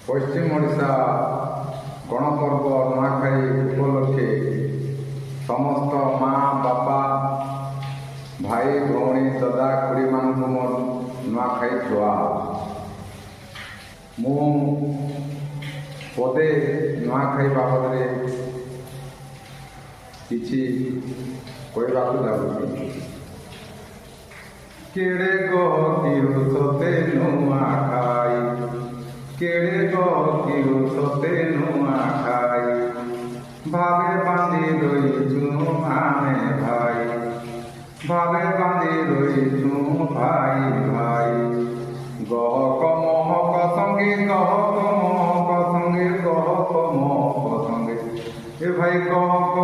पश्चिम ओडिशा गणपर्व नुआखाई उपलक्षे समस्त माँ बापा भाई भौणी दादा खुड़ी मानक मोर नुआखाई जुआ मु पदे नुआखाई बाबद किछि कहवाक जाऊँगी। केड़े गो सते नुआखाई केड़े गो सते नुआखाई भावे बांधी रहीचु आमे भाई भावे बांधी रहीचु भाई भाई गहक महक संगे गहक महक संगे गहक महक संगे ए भाई गहक